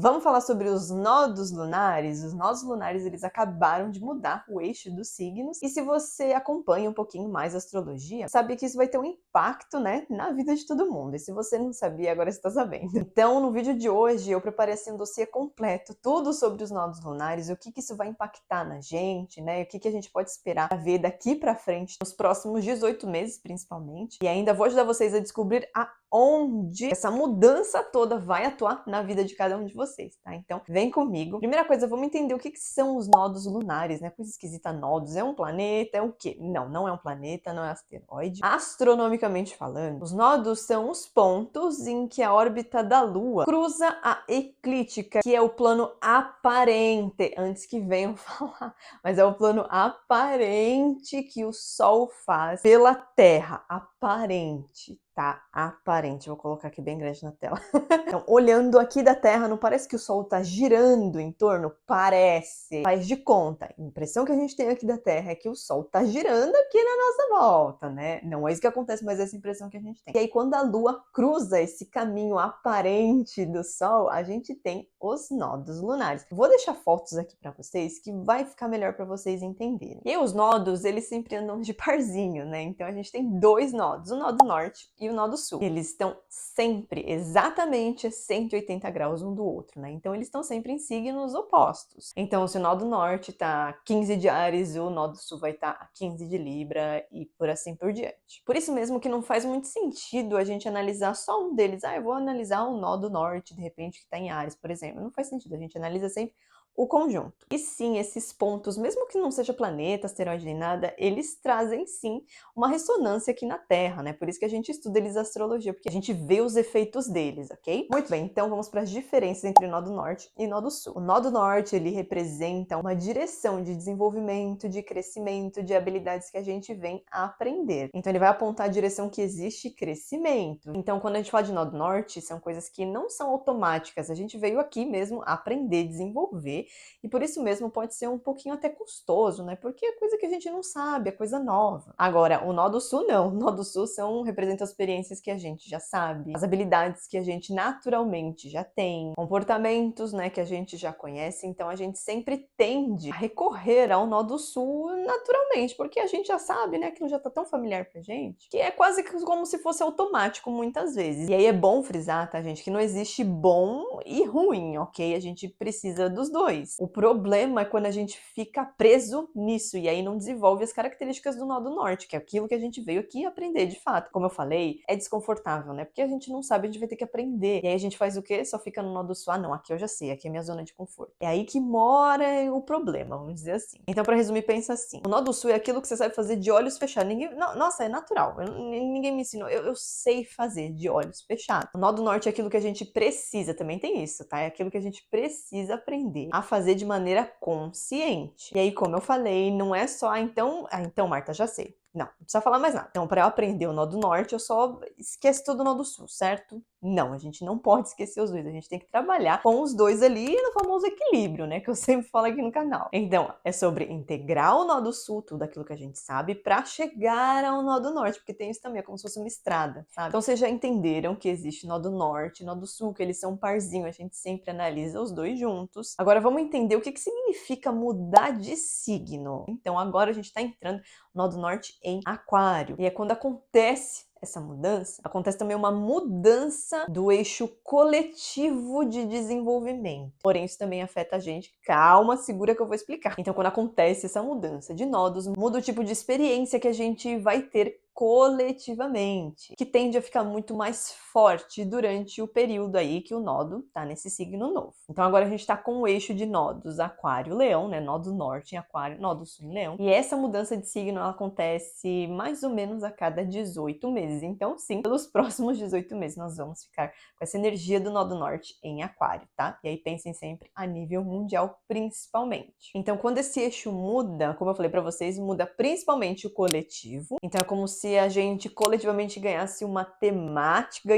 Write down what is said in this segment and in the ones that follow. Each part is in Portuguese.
Vamos falar sobre os nodos lunares? Os nodos lunares, eles acabaram de mudar o eixo dos signos. E se você acompanha um pouquinho mais a astrologia, sabe que isso vai ter um impacto, né, na vida de todo mundo. E se você não sabia, agora você tá sabendo. Então, no vídeo de hoje, eu preparei assim um dossiê completo, tudo sobre os nodos lunares, o que isso vai impactar na gente, né, o que a gente pode esperar ver daqui pra frente, nos próximos 18 meses, principalmente. E ainda vou ajudar vocês a descobrir aonde essa mudança toda vai atuar na vida de cada um de vocês, tá? Então, vem comigo. Primeira coisa, vamos entender o que são os nodos lunares, né? Coisa esquisita, nodos. É um planeta? É o quê? Não, não é um planeta, não é um asteroide. Astronomicamente falando, os nodos são os pontos em que a órbita da Lua cruza a eclíptica, que é o plano aparente, antes que venham falar, mas é o plano aparente que o Sol faz pela Terra. Aparente. Tá aparente, vou colocar aqui bem grande na tela. Então, olhando aqui da Terra, não parece que o Sol tá girando em torno? Parece. Faz de conta. A impressão que a gente tem aqui da Terra é que o Sol tá girando aqui na nossa volta, né? Não é isso que acontece, mas é essa impressão que a gente tem. E aí, quando a Lua cruza esse caminho aparente do Sol, a gente tem os nodos lunares. Vou deixar fotos aqui para vocês que vai ficar melhor para vocês entenderem. E os nodos, eles sempre andam de parzinho, né? Então a gente tem dois nodos, o nó norte e o nó sul. Eles estão sempre exatamente 180 graus um do outro, né? Então eles estão sempre em signos opostos. Então se o nó norte tá 15 de Áries, o nó sul vai estar a 15 de Libra e por assim por diante. Por isso mesmo que não faz muito sentido a gente analisar só um deles. Eu vou analisar o nó do norte, de repente, que tá em Áries, por exemplo. Não faz sentido, a gente analisa sempre o conjunto. E sim, esses pontos, mesmo que não seja planeta, asteroide nem nada, eles trazem sim uma ressonância aqui na Terra, né? Por isso que a gente estuda eles astrologia, porque a gente vê os efeitos deles, ok? Muito bem, então vamos para as diferenças entre o nó norte e o nó sul. O nó norte, ele representa uma direção de desenvolvimento, de crescimento, de habilidades que a gente vem a aprender. Então ele vai apontar a direção que existe crescimento. Então quando a gente fala de nó norte, são coisas que não são automáticas, a gente veio aqui mesmo aprender, desenvolver, e por isso mesmo pode ser um pouquinho até custoso, né? Porque é coisa que a gente não sabe, é coisa nova. Agora, o nó sul não. O nó sul representa as experiências que a gente já sabe, as habilidades que a gente naturalmente já tem, comportamentos, né, que a gente já conhece. Então a gente sempre tende a recorrer ao nó sul naturalmente, porque a gente já sabe, né, aquilo já tá tão familiar pra gente, que é quase como se fosse automático muitas vezes. E aí é bom frisar, tá, gente, que não existe bom e ruim, ok? A gente precisa dos dois. O problema é quando a gente fica preso nisso e aí não desenvolve as características do nó norte, que é aquilo que a gente veio aqui aprender de fato. Como eu falei, é desconfortável, né? Porque a gente não sabe, a gente vai ter que aprender. E aí a gente faz o quê? Só fica no nó sul. Ah, não, aqui eu já sei, aqui é minha zona de conforto. É aí que mora o problema, vamos dizer assim. Então, para resumir, pensa assim. O nó sul é aquilo que você sabe fazer de olhos fechados. Nossa, é natural. Ninguém me ensinou. Eu sei fazer de olhos fechados. O nó norte é aquilo que a gente precisa, também tem isso, tá? É aquilo que a gente precisa aprender a fazer de maneira consciente. E aí, como eu falei, não é só, então, Marta, já sei. Não precisa falar mais nada. Então, para eu aprender o nó norte, eu só esqueço tudo o nó sul, certo? Não, a gente não pode esquecer os dois. A gente tem que trabalhar com os dois ali no famoso equilíbrio, né? Que eu sempre falo aqui no canal. Então, é sobre integrar o nó sul, tudo aquilo que a gente sabe, para chegar ao nó norte, porque tem isso também, é como se fosse uma estrada, sabe? Então, vocês já entenderam que existe nó norte e nó sul, que eles são um parzinho, a gente sempre analisa os dois juntos. Agora, vamos entender o que significa mudar de signo. Então, agora a gente está entrando no nó norte em Aquário. E é quando acontece essa mudança, acontece também uma mudança do eixo coletivo de desenvolvimento. Porém, isso também afeta a gente. Calma, segura que eu vou explicar. Então, quando acontece essa mudança de nodos, muda o tipo de experiência que a gente vai ter coletivamente, que tende a ficar muito mais forte durante o período aí que o nodo tá nesse signo novo. Então agora a gente tá com o eixo de nodos Aquário-Leão, né? Nodo norte em Aquário, nodo sul em Leão. E essa mudança de signo ela acontece mais ou menos a cada 18 meses. Então sim, pelos próximos 18 meses nós vamos ficar com essa energia do nodo norte em Aquário, tá? E aí pensem sempre a nível mundial principalmente. Então quando esse eixo muda, como eu falei para vocês, muda principalmente o coletivo. Então é como se se a gente coletivamente ganhasse uma temática,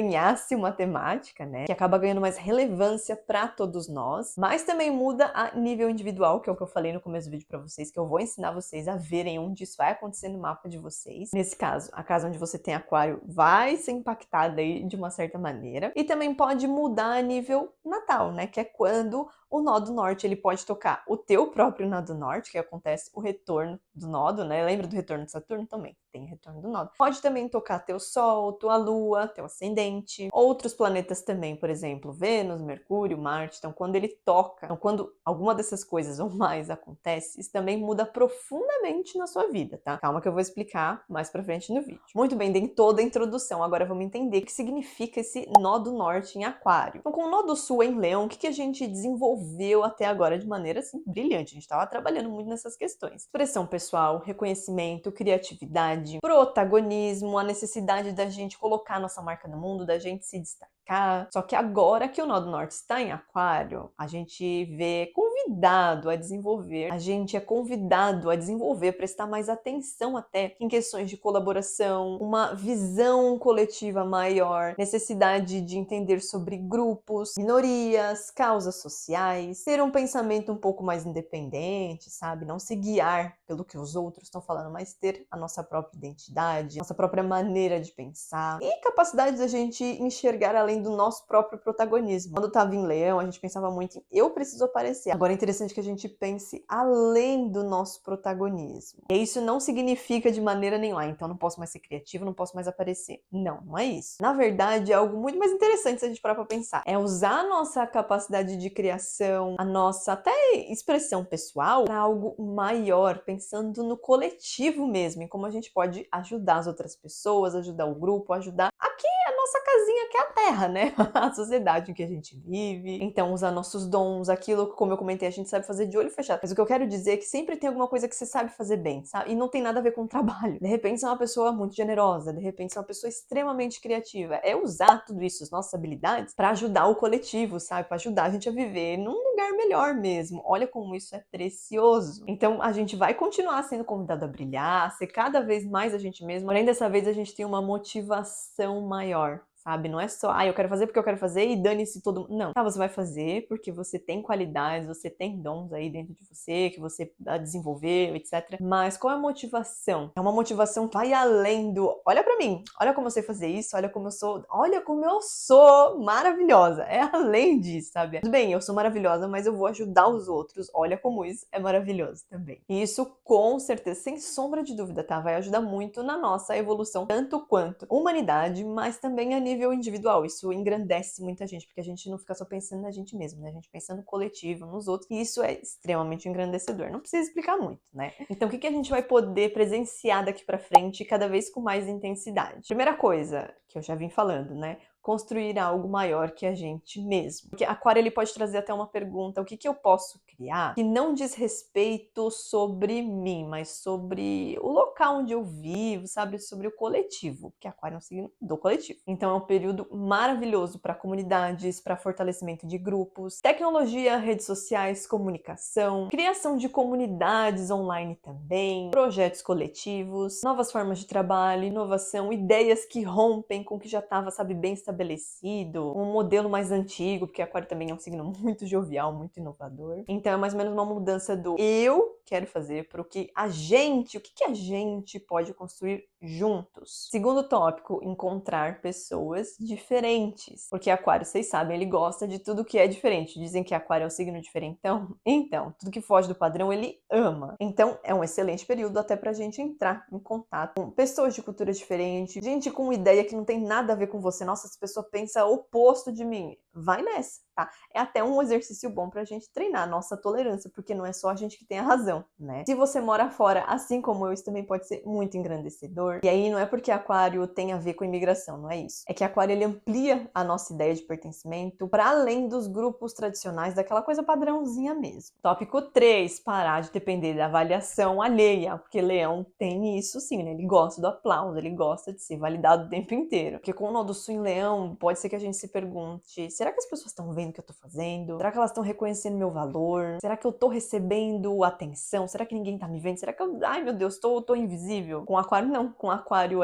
né, que acaba ganhando mais relevância para todos nós, mas também muda a nível individual, que é o que eu falei no começo do vídeo para vocês, que eu vou ensinar vocês a verem onde isso vai acontecer no mapa de vocês. Nesse caso, a casa onde você tem aquário vai ser impactada aí de uma certa maneira, e também pode mudar a nível natal, né, que é quando o nó do norte ele pode tocar o teu próprio nó do norte, que acontece o retorno do nodo, né? Lembra do retorno de Saturno? Também tem retorno do nodo. Pode também tocar teu Sol, tua Lua, teu ascendente, outros planetas também, por exemplo, Vênus, Mercúrio, Marte. Então, quando ele toca, então, quando alguma dessas coisas ou mais acontece, isso também muda profundamente na sua vida, tá? Calma que eu vou explicar mais pra frente no vídeo. Muito bem, dei toda a introdução, agora vamos entender o que significa esse nó do norte em Aquário. Então, com o nó do sul em Leão, o que a gente desenvolveu até agora de maneira assim brilhante? A gente estava trabalhando muito nessas questões. Expressão pessoal, reconhecimento, criatividade, protagonismo, a necessidade da gente colocar nossa marca no mundo, da gente se destacar. Só que agora que o nó do norte está em Aquário, a gente vê convidado a desenvolver, prestar mais atenção até em questões de colaboração, uma visão coletiva maior, necessidade de entender sobre grupos, minorias, causas sociais, ter um pensamento um pouco mais independente, sabe? Não se guiar pelo que os outros estão falando, mas ter a nossa própria identidade, nossa própria maneira de pensar e capacidade da gente enxergar além do nosso próprio protagonismo. Quando eu tava em Leão, a gente pensava muito em eu preciso aparecer. Agora é interessante que a gente pense além do nosso protagonismo. E isso não significa de maneira nenhuma, então não posso mais ser criativo, não posso mais aparecer. Não, não é isso. Na verdade, é algo muito mais interessante se a gente parar pra pensar. É usar a nossa capacidade de criação, a nossa até expressão pessoal para algo maior, pensando no coletivo mesmo, em como a gente pode ajudar as outras pessoas, ajudar o grupo, ajudar aqui a nossa casinha que é a Terra, né? A sociedade em que a gente vive. Então, usar nossos dons, aquilo que, como eu comentei, a gente sabe fazer de olho fechado. Mas o que eu quero dizer é que sempre tem alguma coisa que você sabe fazer bem, sabe? E não tem nada a ver com trabalho. De repente, você é uma pessoa muito generosa, de repente, você é uma pessoa extremamente criativa. É usar tudo isso, as nossas habilidades, para ajudar o coletivo, sabe? Para ajudar a gente a viver num lugar melhor mesmo. Olha como isso é precioso. Então, a gente vai continuar sendo convidado a brilhar, ser cada vez mais a gente mesmo. Porém, dessa vez, a gente tem uma motivação maior. Sabe? Não é só, eu quero fazer porque eu quero fazer e dane-se todo mundo. Não. Você vai fazer porque você tem qualidades, você tem dons aí dentro de você, que você desenvolveu, etc. Mas qual é a motivação? É uma motivação que vai além do, olha pra mim, olha como eu sei fazer isso, olha como eu sou maravilhosa. É além disso, sabe? Tudo bem, eu sou maravilhosa, mas eu vou ajudar os outros. Olha como isso é maravilhoso também. E isso, com certeza, sem sombra de dúvida, tá? Vai ajudar muito na nossa evolução, tanto quanto humanidade, mas também a nível individual. Isso engrandece muita gente, porque a gente não fica só pensando na gente mesmo, né? A gente pensa no coletivo, nos outros, e isso é extremamente engrandecedor. Não precisa explicar muito, né? Então, o que a gente vai poder presenciar daqui pra frente cada vez com mais intensidade? Primeira coisa, que eu já vim falando, né? Construir algo maior que a gente mesmo. Porque Aquário ele pode trazer até uma pergunta, o que eu posso criar que não diz respeito sobre mim, mas sobre o local onde eu vivo, sabe? Sobre o coletivo, porque Aquário é um signo do coletivo. Então é um período maravilhoso para comunidades, para fortalecimento de grupos, tecnologia, redes sociais, comunicação, criação de comunidades online também, projetos coletivos, novas formas de trabalho, inovação, ideias que rompem com o que já estava, sabe, bem estabelecido, um modelo mais antigo, porque Aquário também é um signo muito jovial, muito inovador. Então é mais ou menos uma mudança do eu quero fazer para o que a gente pode construir juntos. Segundo tópico, encontrar pessoas diferentes. Porque Aquário, vocês sabem, ele gosta de tudo que é diferente. Dizem que Aquário é um signo diferentão. Então, tudo que foge do padrão, ele ama. Então, é um excelente período até pra gente entrar em contato com pessoas de cultura diferente, gente com ideia que não tem nada a ver com você. Nossa, essa pessoa pensa o oposto de mim. Vai nessa, tá? É até um exercício bom pra gente treinar a nossa tolerância, porque não é só a gente que tem a razão, né? Se você mora fora, assim como eu, isso também pode ser muito engrandecedor. E aí não é porque Aquário tem a ver com imigração, não é isso. É que Aquário ele amplia a nossa ideia de pertencimento para além dos grupos tradicionais, daquela coisa padrãozinha mesmo. Tópico 3, parar de depender da avaliação alheia, porque Leão tem isso sim, né? Ele gosta do aplauso, ele gosta de ser validado o tempo inteiro. Porque com o nó do sul em Leão, pode ser que a gente se pergunte se será que as pessoas estão vendo o que eu tô fazendo? Será que elas estão reconhecendo meu valor? Será que eu tô recebendo atenção? Será que ninguém tá me vendo? Será que eu, ai meu Deus, tô invisível? Com aquário não, com aquário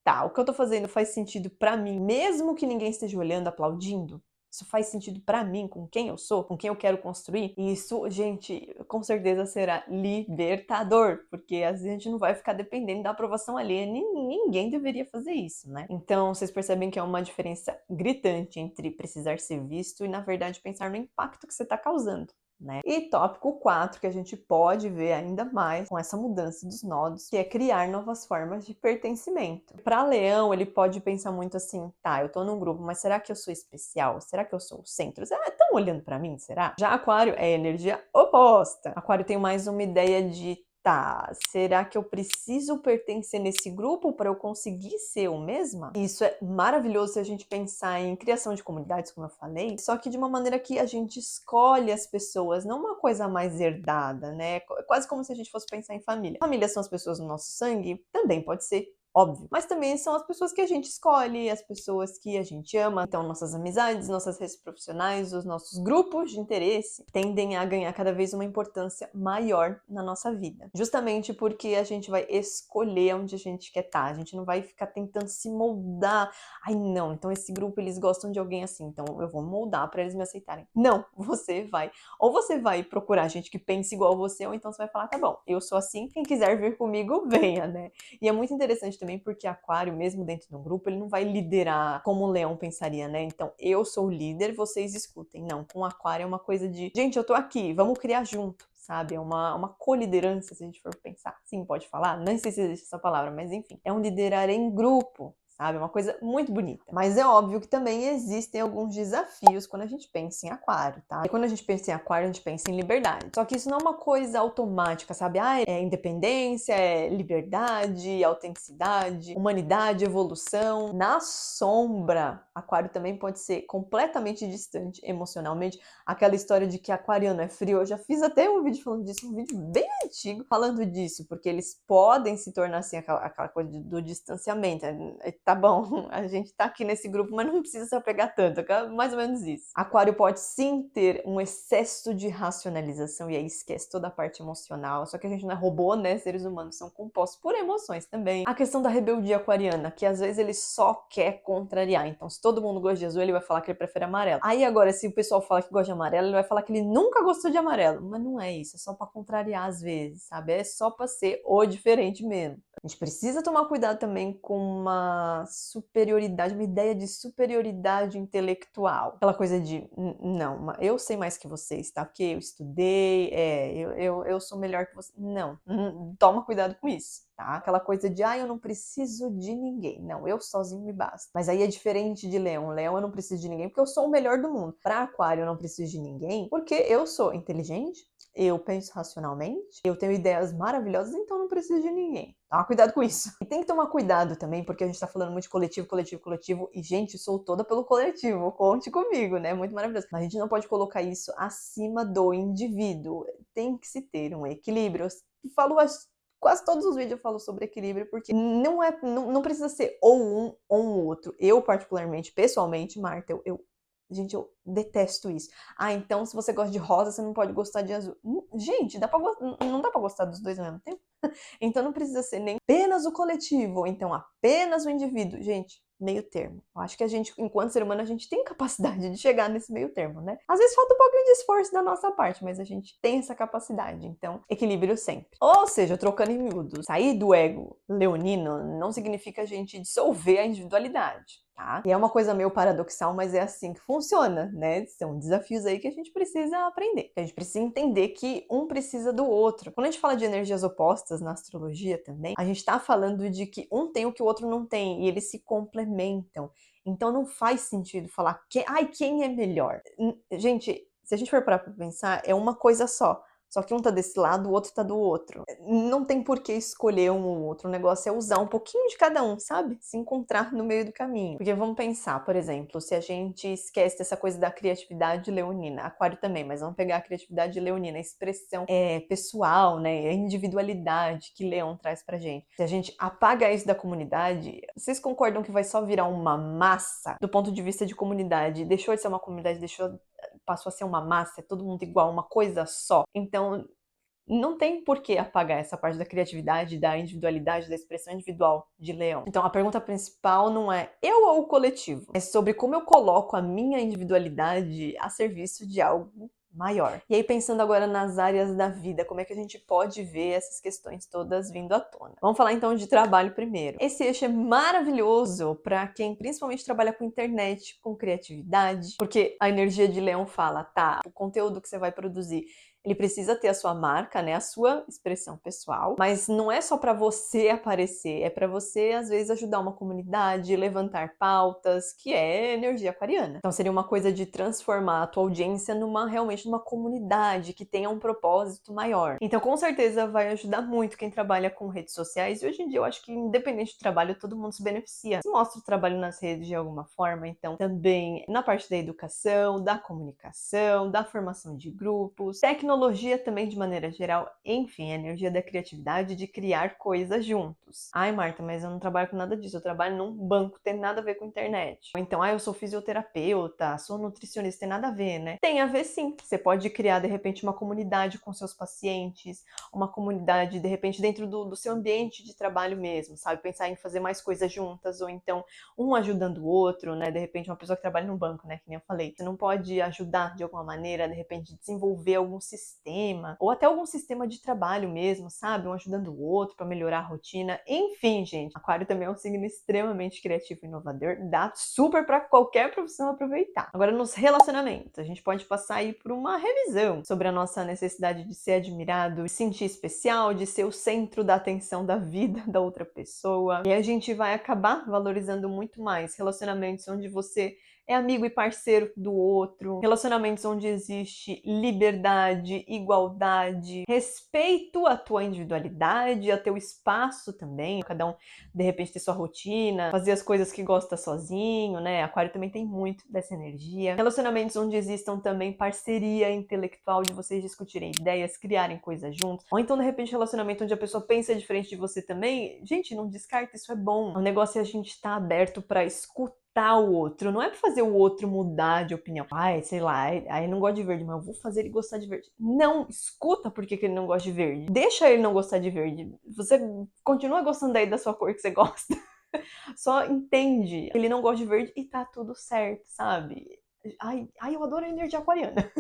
tá, o que eu tô fazendo faz sentido pra mim, mesmo que ninguém esteja olhando, aplaudindo? Isso faz sentido pra mim, com quem eu sou, com quem eu quero construir? E isso, gente, com certeza será libertador, porque às vezes a gente não vai ficar dependendo da aprovação alheia. Ninguém deveria fazer isso, né? Então, vocês percebem que é uma diferença gritante entre precisar ser visto e, na verdade, pensar no impacto que você está causando. Né? E tópico 4, que a gente pode ver ainda mais com essa mudança dos nodos, que é criar novas formas de pertencimento. Para Leão, ele pode pensar muito assim, tá, eu tô num grupo, mas será que eu sou especial? Será que eu sou o centro? Estão olhando para mim, será? Já Aquário é energia oposta. Aquário tem mais uma ideia de tá, será que eu preciso pertencer nesse grupo para eu conseguir ser eu mesma? Isso é maravilhoso se a gente pensar em criação de comunidades, como eu falei, só que de uma maneira que a gente escolhe as pessoas, não uma coisa mais herdada, né? Quase como se a gente fosse pensar em família. Família são as pessoas do nosso sangue? Também pode ser. Óbvio. Mas também são as pessoas que a gente escolhe, as pessoas que a gente ama. Então, nossas amizades, nossas redes profissionais, os nossos grupos de interesse tendem a ganhar cada vez uma importância maior na nossa vida. Justamente porque a gente vai escolher onde a gente quer estar. A gente não vai ficar tentando se moldar. Ai, não, então esse grupo eles gostam de alguém assim, então eu vou moldar para eles me aceitarem. Não, você vai. Ou você vai procurar gente que pense igual você, ou então você vai falar, tá bom, eu sou assim, quem quiser vir comigo, venha, né? E é muito interessante também porque Aquário, mesmo dentro de um grupo, ele não vai liderar como o Leão pensaria, né? Então, eu sou o líder, vocês escutem. Não, com Aquário é uma coisa de, gente, eu tô aqui, vamos criar junto, sabe? É uma coliderança, se a gente for pensar. Sim, pode falar? Não sei se existe essa palavra, mas enfim. É um liderar em grupo, sabe? É uma coisa muito bonita. Mas é óbvio que também existem alguns desafios quando a gente pensa em Aquário, tá? E quando a gente pensa em Aquário, a gente pensa em liberdade. Só que isso não é uma coisa automática, sabe? Ah, é independência, é liberdade, autenticidade, humanidade, evolução. Na sombra, Aquário também pode ser completamente distante emocionalmente. Aquela história de que aquariano é frio, eu já fiz até um vídeo falando disso, um vídeo bem antigo falando disso, porque eles podem se tornar assim, aquela coisa do distanciamento. Tá bom, a gente tá aqui nesse grupo, mas não precisa se apegar tanto, mais ou menos isso. Aquário pode sim ter um excesso de racionalização e aí esquece toda a parte emocional, só que a gente não é robô, né? Seres humanos são compostos por emoções também. A questão da rebeldia aquariana, que às vezes ele só quer contrariar, então se todo mundo gosta de azul, ele vai falar que ele prefere amarelo. Aí agora, se o pessoal fala que gosta de amarelo, ele vai falar que ele nunca gostou de amarelo, mas não é isso, é só pra contrariar às vezes, sabe? É só pra ser o diferente mesmo. A gente precisa tomar cuidado também com uma superioridade, uma ideia de superioridade intelectual. Aquela coisa de, não, eu sei mais que vocês, tá? Porque eu estudei, eu sou melhor que você. Não, toma cuidado com isso, tá? Aquela coisa de, eu não preciso de ninguém. Não, eu sozinho me basta. Mas aí é diferente de Leão. Leão, eu não preciso de ninguém porque eu sou o melhor do mundo. Pra Aquário, eu não preciso de ninguém porque eu sou inteligente, eu penso racionalmente, eu tenho ideias maravilhosas, então não preciso de ninguém. Toma cuidado com isso. E tem que tomar cuidado também, porque a gente tá falando muito de coletivo, coletivo, coletivo, e gente, sou toda pelo coletivo, conte comigo, né? Muito maravilhoso. Mas a gente não pode colocar isso acima do indivíduo. Tem que se ter um equilíbrio. Eu falo quase todos os vídeos eu falo sobre equilíbrio, porque não precisa ser ou um ou um outro. Eu, particularmente, pessoalmente, Marta, gente, eu detesto isso. Então se você gosta de rosa, você não pode gostar de azul. Gente, não dá pra gostar dos dois ao mesmo tempo? Então não precisa ser nem apenas o coletivo, ou então apenas o indivíduo. Gente, meio termo. Eu acho que a gente, enquanto ser humano, a gente tem capacidade de chegar nesse meio termo, né? Às vezes falta um pouquinho de esforço da nossa parte, mas a gente tem essa capacidade. Então, equilíbrio sempre. Ou seja, trocando em miúdos, sair do ego leonino não significa a gente dissolver a individualidade. Tá? E é uma coisa meio paradoxal, mas é assim que funciona, né? São desafios aí que a gente precisa aprender. Que a gente precisa entender que um precisa do outro. Quando a gente fala de energias opostas na astrologia também, a gente tá falando de que um tem o que o outro não tem e eles se complementam. Então não faz sentido falar quem é melhor. Gente, se a gente for parar pra pensar, é uma coisa só. Só que um tá desse lado, o outro tá do outro. Não tem por que escolher um ou outro. O negócio é usar um pouquinho de cada um, sabe? Se encontrar no meio do caminho. Porque vamos pensar, por exemplo, se a gente esquece dessa coisa da criatividade leonina, aquário também, mas vamos pegar a criatividade leonina, a expressão pessoal, né? A individualidade que Leão traz pra gente. Se a gente apaga isso da comunidade, vocês concordam que vai só virar uma massa do ponto de vista de comunidade? Deixou de ser uma comunidade, passou a ser uma massa, é todo mundo igual, uma coisa só. Então, não tem por que apagar essa parte da criatividade, da individualidade, da expressão individual de Leão. Então, a pergunta principal não é eu ou o coletivo, é sobre como eu coloco a minha individualidade a serviço de algo maior. E aí, pensando agora nas áreas da vida, como é que a gente pode ver essas questões todas vindo à tona? Vamos falar então de trabalho primeiro. Esse eixo é maravilhoso para quem principalmente trabalha com internet, com criatividade, porque a energia de Leão fala, tá, o conteúdo que você vai produzir ele precisa ter a sua marca, né, a sua expressão pessoal, mas não é só para você aparecer, é para você às vezes ajudar uma comunidade, levantar pautas, que é energia aquariana. Então seria uma coisa de transformar a tua audiência realmente numa comunidade que tenha um propósito maior. Então com certeza vai ajudar muito quem trabalha com redes sociais e hoje em dia eu acho que independente do trabalho todo mundo se beneficia. Se mostra o trabalho nas redes de alguma forma, então também na parte da educação, da comunicação, da formação de grupos, tecnologia também de maneira geral, enfim, a energia da criatividade de criar coisas juntos. Ai, Marta, mas eu não trabalho com nada disso, eu trabalho num banco, tem nada a ver com internet. Ou então, eu sou fisioterapeuta, sou nutricionista, tem nada a ver, né? Tem a ver sim. Você pode criar, de repente, uma comunidade com seus pacientes, uma comunidade, de repente, dentro do seu ambiente de trabalho mesmo, sabe? Pensar em fazer mais coisas juntas, ou então, um ajudando o outro, né? De repente, uma pessoa que trabalha num banco, né? Que nem eu falei. Você não pode ajudar de alguma maneira, de repente, desenvolver algum sistema, ou até algum sistema de trabalho mesmo, sabe? Um ajudando o outro para melhorar a rotina. Enfim, gente, Aquário também é um signo extremamente criativo e inovador, dá super para qualquer profissão aproveitar. Agora, nos relacionamentos, a gente pode passar aí por uma revisão sobre a nossa necessidade de ser admirado, de sentir especial, de ser o centro da atenção da vida da outra pessoa. E a gente vai acabar valorizando muito mais relacionamentos onde você é amigo e parceiro do outro, relacionamentos onde existe liberdade, igualdade, respeito à tua individualidade, a teu espaço também, cada um de repente ter sua rotina, fazer as coisas que gosta sozinho, né? Aquário também tem muito dessa energia. Relacionamentos onde existam também parceria intelectual de vocês discutirem ideias, criarem coisas juntos, ou então de repente relacionamento onde a pessoa pensa diferente de você também, gente, não descarta, isso é bom. O negócio é a gente estar aberto para escutar o outro, não é pra fazer o outro mudar de opinião. Ai, sei lá, aí não gosta de verde, mas eu vou fazer ele gostar de verde. Não, escuta por que ele não gosta de verde. Deixa ele não gostar de verde. Você continua gostando daí da sua cor que você gosta. Só entende. Ele não gosta de verde e tá tudo certo, sabe? Ai, eu adoro a energia aquariana.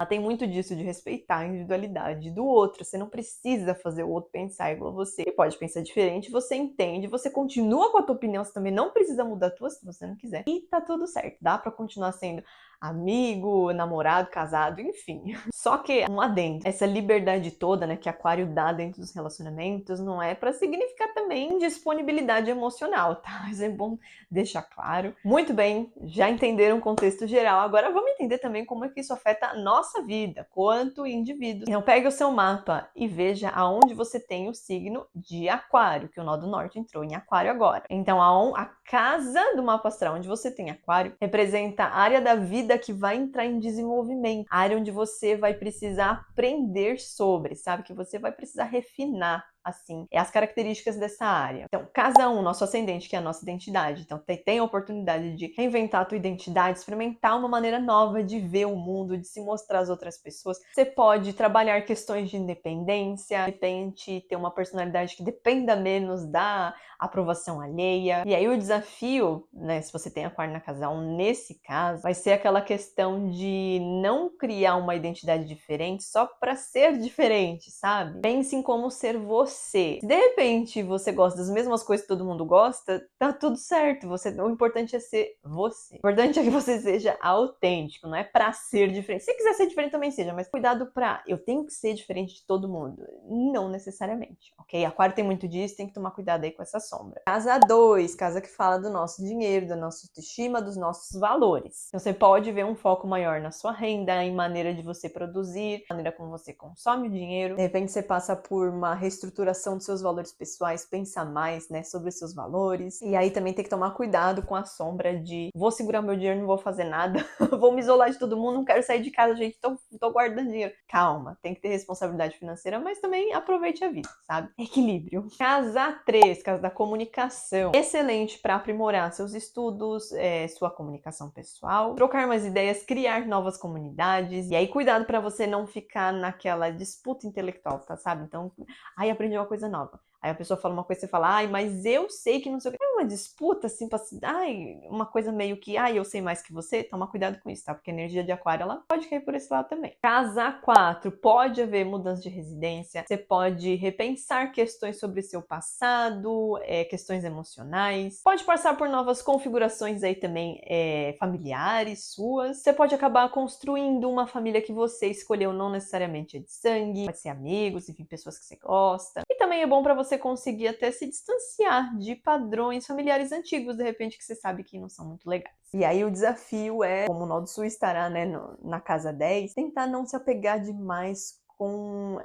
Tem muito disso de respeitar a individualidade do outro. Você não precisa fazer o outro pensar igual a você. Ele pode pensar diferente, você entende, você continua com a tua opinião, você também não precisa mudar a tua se você não quiser. E tá tudo certo. Dá pra continuar sendo amigo, namorado, casado, enfim. Só que um adendo, essa liberdade toda, né, que Aquário dá dentro dos relacionamentos, não é pra significar também disponibilidade emocional, tá? Mas é bom deixar claro. Muito bem, já entenderam o contexto geral. Agora vamos entender também como é que isso afeta a nossa vida, quanto indivíduos. Então pegue o seu mapa e veja aonde você tem o signo de Aquário, que o nó do norte entrou em Aquário agora. Então a casa do mapa astral onde você tem Aquário representa a área da vida que vai entrar em desenvolvimento, a área onde você vai precisar aprender sobre, sabe? Que você vai precisar refinar, assim, as características dessa área. Então, casa 1, nosso ascendente, que é a nossa identidade. Então, tem a oportunidade de reinventar a tua identidade, experimentar uma maneira nova de ver o mundo, de se mostrar às outras pessoas. Você pode trabalhar questões de independência, de repente ter uma personalidade que dependa menos da aprovação alheia. E aí o desafio, né, se você tem Aquário na casa 1, nesse caso, vai ser aquela questão de não criar uma identidade diferente só para ser diferente, sabe? Pense em como ser você você. Se de repente você gosta das mesmas coisas que todo mundo gosta, tá tudo certo. O importante é ser você. O importante é que você seja autêntico, não é pra ser diferente. Se quiser ser diferente também seja, mas cuidado pra eu tenho que ser diferente de todo mundo. Não necessariamente, ok? Aquário tem muito disso, tem que tomar cuidado aí com essa sombra. Casa 2, casa que fala do nosso dinheiro, da nossa autoestima, dos nossos valores. Então você pode ver um foco maior na sua renda, em maneira de você produzir, maneira como você consome o dinheiro. De repente você passa por uma reestruturação dos seus valores pessoais, pensa mais, né, sobre os seus valores. E aí também tem que tomar cuidado com a sombra de vou segurar meu dinheiro, não vou fazer nada, vou me isolar de todo mundo, não quero sair de casa, gente, tô guardando dinheiro. Calma, tem que ter responsabilidade financeira, mas também aproveite a vida, sabe? Equilíbrio. Casa 3, casa da comunicação. Excelente para aprimorar seus estudos, sua comunicação pessoal, trocar mais ideias, criar novas comunidades. E aí, cuidado para você não ficar naquela disputa intelectual, tá, sabe? Então, aí aprendi uma coisa nova. Aí a pessoa fala uma coisa e você fala, ai, mas eu sei que não sei o que. É uma disputa, assim, uma coisa meio que, ai, eu sei mais que você. Toma cuidado com isso, tá? Porque a energia de aquário, ela pode cair por esse lado também. Casa 4, pode haver mudança de residência. Você pode repensar questões sobre seu passado, questões emocionais. Pode passar por novas configurações aí também familiares suas. Você pode acabar construindo uma família que você escolheu, não necessariamente é de sangue. Pode ser amigos, enfim, pessoas que você gosta. E também é bom para você conseguir até se distanciar de padrões familiares antigos, de repente, que você sabe que não são muito legais. E aí o desafio é, como o Nó do Sul estará, né, na casa 10, tentar não se apegar demais com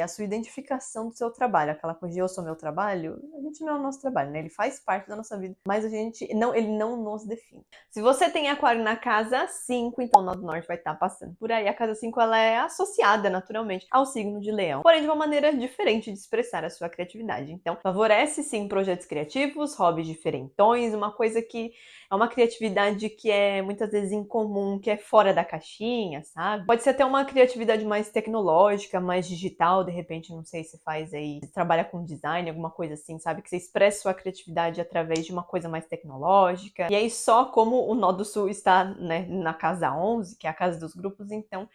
a sua identificação do seu trabalho, aquela coisa de eu sou meu trabalho. A gente não é o nosso trabalho, né? Ele faz parte da nossa vida, mas ele não nos define. Se você tem aquário na casa 5, então o Nó do Norte vai estar passando por aí. A casa 5, ela é associada naturalmente ao signo de Leão, porém de uma maneira diferente de expressar a sua criatividade. Então, favorece sim projetos criativos, hobbies diferentões, uma coisa que é uma criatividade que é muitas vezes incomum, que é fora da caixinha, sabe? Pode ser até uma criatividade mais tecnológica, mais digital, de repente, não sei se faz aí, se trabalha com design, alguma coisa assim, sabe? Que você expressa sua criatividade através de uma coisa mais tecnológica. E aí, só como o Nó do Sul está, né, na casa 11, que é a casa dos grupos, então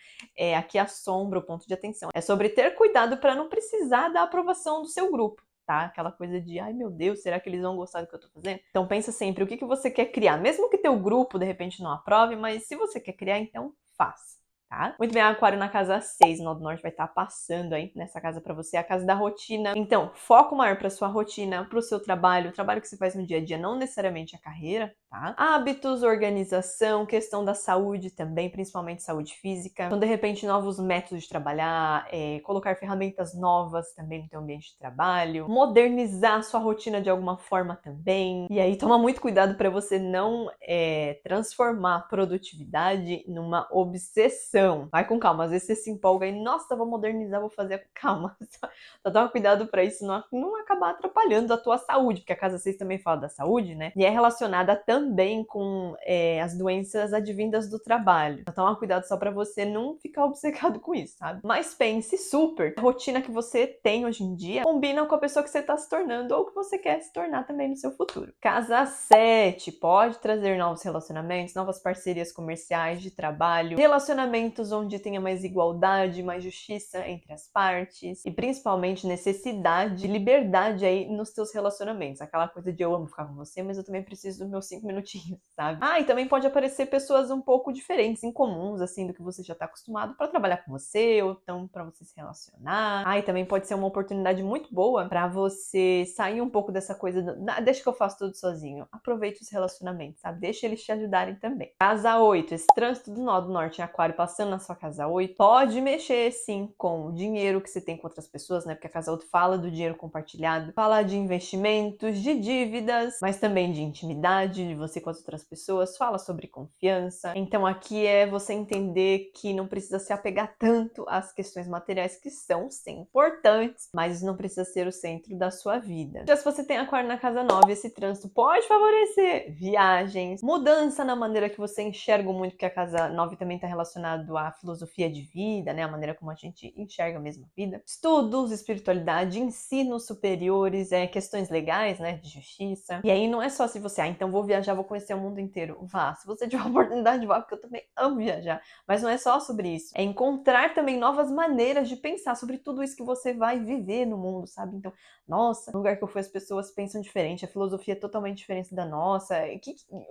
aqui a sombra, o ponto de atenção. É sobre ter cuidado para não precisar da aprovação do seu grupo. Tá? Aquela coisa de, ai meu Deus, será que eles vão gostar do que eu tô fazendo? Então pensa sempre o que você quer criar, mesmo que teu grupo de repente não aprove, mas se você quer criar, então faça. Tá? Muito bem, Aquário na casa 6, o Nó do Norte vai estar passando aí nessa casa para você, a casa da rotina. Então, foco maior para sua rotina, para o seu trabalho, o trabalho que você faz no dia a dia, não necessariamente a carreira, tá? Hábitos, organização, questão da saúde também, principalmente saúde física. Então, de repente, novos métodos de trabalhar, colocar ferramentas novas também no teu ambiente de trabalho, modernizar sua rotina de alguma forma também. E aí, toma muito cuidado para você não transformar a produtividade numa obsessão. Vai com calma, às vezes você se empolga e, nossa, vou modernizar, vou fazer. Calma, só toma cuidado para isso não acabar atrapalhando a tua saúde, porque a casa 6 também fala da saúde, né? E é relacionada também com as doenças advindas do trabalho. Então toma cuidado só para você não ficar obcecado com isso, sabe? Mas pense super, a rotina que você tem hoje em dia combina com a pessoa que você está se tornando ou que você quer se tornar também no seu futuro. Casa 7 pode trazer novos relacionamentos, novas parcerias comerciais, de trabalho, relacionamentos onde tenha mais igualdade, mais justiça entre as partes e principalmente necessidade, liberdade aí nos teus relacionamentos. Aquela coisa de eu amo ficar com você, mas eu também preciso dos meus 5 minutinhos, sabe? E também pode aparecer pessoas um pouco diferentes, incomuns, assim, do que você já tá acostumado para trabalhar com você ou então para você se relacionar. E também pode ser uma oportunidade muito boa para você sair um pouco dessa coisa deixa que eu faço tudo sozinho. Aproveite os relacionamentos, sabe? Deixa eles te ajudarem também. Casa 8, esse trânsito do Nó do Norte em Aquário passando na sua casa 8, pode mexer sim com o dinheiro que você tem com outras pessoas, né? Porque a casa 8 fala do dinheiro compartilhado, fala de investimentos, de dívidas, mas também de intimidade, de você com as outras pessoas, fala sobre confiança. Então aqui é você entender que não precisa se apegar tanto às questões materiais, que são sim importantes, mas não precisa ser o centro da sua vida. Já se você tem Aquário na casa 9, esse trânsito pode favorecer viagens, mudança na maneira que você enxerga o mundo, porque a casa 9 também está relacionado relacionado à filosofia de vida, né, a maneira como a gente enxerga a mesma vida. Estudos, espiritualidade, ensinos superiores, questões legais, né, de justiça. E aí não é só se você, então vou viajar, vou conhecer o mundo inteiro. Vá, se você tiver a oportunidade, vá, porque eu também amo viajar. Mas não é só sobre isso. É encontrar também novas maneiras de pensar sobre tudo isso que você vai viver no mundo, sabe? Então, nossa, no lugar que eu fui as pessoas pensam diferente, a filosofia é totalmente diferente da nossa.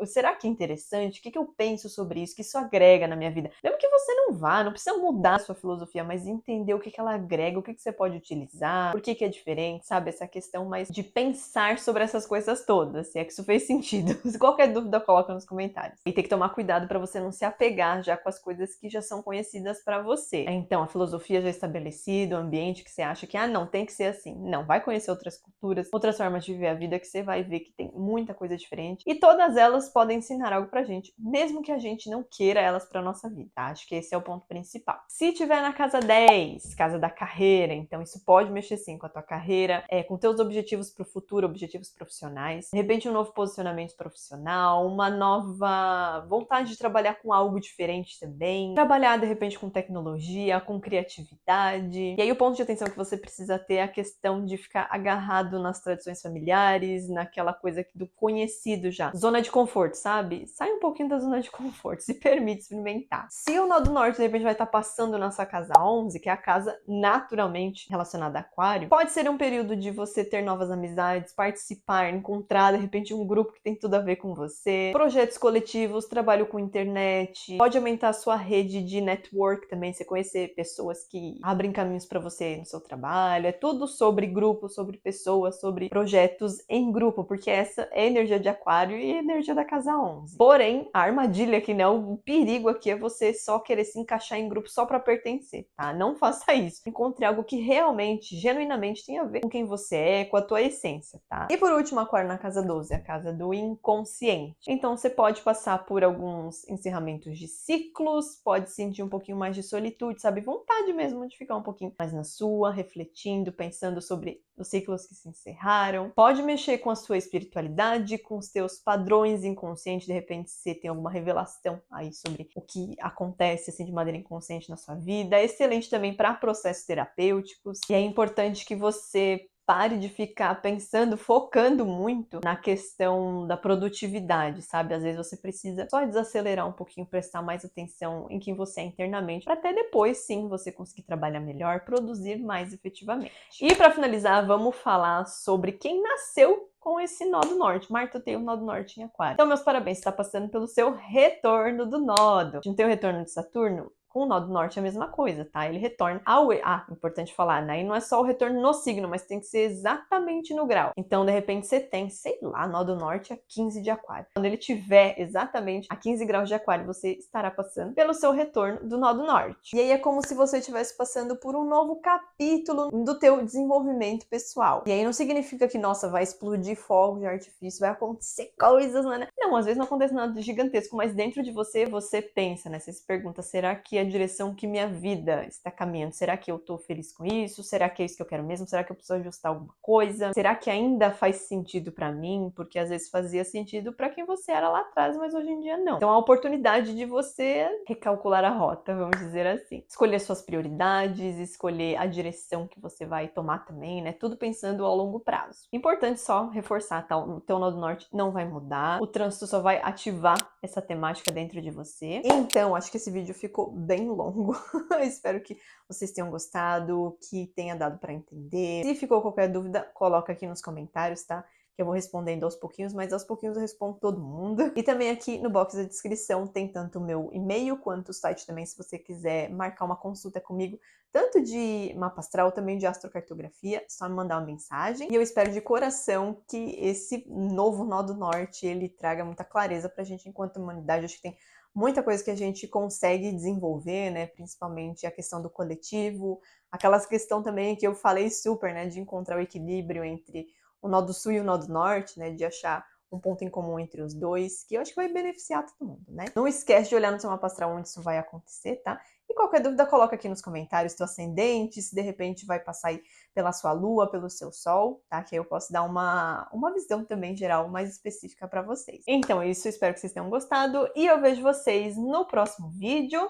Será que é interessante? O que eu penso sobre isso? O que isso agrega na minha vida? Mesmo que você não vá, não precisa mudar a sua filosofia, mas entender o que ela agrega, o que você pode utilizar, por que é diferente, sabe? Essa questão mais de pensar sobre essas coisas todas, se é que isso fez sentido. Se qualquer dúvida, coloca nos comentários. E tem que tomar cuidado para você não se apegar já com as coisas que já são conhecidas para você. Então, a filosofia já estabelecida, o ambiente que você acha que, não, tem que ser assim. Não, vai conhecer outras culturas, outras formas de viver a vida, que você vai ver que tem muita coisa diferente. E todas elas podem ensinar algo pra gente, mesmo que a gente não queira elas pra nossa vida, tá? Acho que esse é o ponto principal. Se tiver na casa 10, casa da carreira, então isso pode mexer sim com a tua carreira, com teus objetivos pro futuro, objetivos profissionais, de repente um novo posicionamento profissional, uma nova vontade de trabalhar com algo diferente também, trabalhar de repente com tecnologia, com criatividade. E aí o ponto de atenção que você precisa ter é a questão de ficar agarrado nas tradições familiares, naquela coisa do conhecido já. Zona de conforto, sabe? Sai um pouquinho da zona de conforto, se permite experimentar. Se o nó do norte de repente vai estar passando na sua casa 11, que é a casa naturalmente relacionada a aquário, pode ser um período de você ter novas amizades, participar, encontrar de repente um grupo que tem tudo a ver com você, projetos coletivos, trabalho com internet, pode aumentar a sua rede de network também, você conhecer pessoas que abrem caminhos para você no seu trabalho, é tudo sobre grupo, sobre pessoas, sobre projetos em grupo, porque essa é a energia de aquário e a energia da casa 11. Porém, a armadilha aqui, né, o perigo aqui é você só querer se encaixar em grupo só para pertencer, tá? Não faça isso. Encontre algo que realmente, genuinamente tenha a ver com quem você é, com a tua essência, tá? E por último, aquário na casa 12, a casa do inconsciente. Então, você pode passar por alguns encerramentos de ciclos, pode sentir um pouquinho mais de solitude, sabe? Vontade mesmo de ficar um pouquinho mais na sua, refletindo, pensando sobre os ciclos que se encerraram. Pode mexer com a sua espiritualidade, com os teus padrões inconscientes, de repente você tem alguma revelação aí sobre o que acontece assim de maneira inconsciente na sua vida. É excelente também para processos terapêuticos e é importante que você pare de ficar pensando, focando muito na questão da produtividade, sabe? Às vezes você precisa só desacelerar um pouquinho, prestar mais atenção em quem você é internamente, para até depois, sim, você conseguir trabalhar melhor, produzir mais efetivamente. E para finalizar, vamos falar sobre quem nasceu com esse nó do norte. Marta, eu tenho um nó do norte em aquário. Então, meus parabéns, você está passando pelo seu retorno do nodo. A gente não tem o retorno de Saturno? Com o nó do norte é a mesma coisa, tá? Ele retorna ao... importante falar, né? E não é só o retorno no signo, mas tem que ser exatamente no grau. Então, de repente, você tem, sei lá, nó do norte a 15 de aquário. Quando ele tiver exatamente a 15 graus de aquário, você estará passando pelo seu retorno do nó do norte. E aí é como se você estivesse passando por um novo capítulo do teu desenvolvimento pessoal. E aí não significa que, nossa, vai explodir fogo de artifício, vai acontecer coisas, né? Não, às vezes não acontece nada de gigantesco, mas dentro de você, você pensa, né? Você se pergunta, será que a direção que minha vida está caminhando, será que eu tô feliz com isso? Será que é isso que eu quero mesmo? Será que eu preciso ajustar alguma coisa? Será que ainda faz sentido pra mim? Porque às vezes fazia sentido pra quem você era lá atrás, mas hoje em dia não. Então a oportunidade de você recalcular a rota, vamos dizer assim. Escolher suas prioridades, escolher a direção que você vai tomar também, né? Tudo pensando ao longo prazo. Importante só reforçar, tá? O teu nó do norte não vai mudar, o trânsito só vai ativar essa temática dentro de você. Então, acho que esse vídeo ficou bem longo. Espero que vocês tenham gostado, que tenha dado para entender. Se ficou qualquer dúvida, coloca aqui nos comentários, tá? Que eu vou respondendo aos pouquinhos, mas aos pouquinhos eu respondo todo mundo. E também aqui no box da descrição tem tanto o meu e-mail quanto o site também, se você quiser marcar uma consulta comigo, tanto de mapa astral, também de astrocartografia, só me mandar uma mensagem. E eu espero de coração que esse novo nó do norte, ele traga muita clareza pra gente enquanto humanidade. Acho que tem muita coisa que a gente consegue desenvolver, né? Principalmente a questão do coletivo, aquelas questão também que eu falei super, né? De encontrar o equilíbrio entre o nó do sul e o nó do norte, né? De achar um ponto em comum entre os dois, que eu acho que vai beneficiar todo mundo, né? Não esquece de olhar no seu mapa astral onde isso vai acontecer, tá? E qualquer dúvida, coloca aqui nos comentários teu ascendente, se de repente vai passar aí pela sua lua, pelo seu sol, tá? Que aí eu posso dar uma visão também geral mais específica para vocês. Então é isso, espero que vocês tenham gostado e eu vejo vocês no próximo vídeo.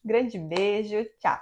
Grande beijo, tchau!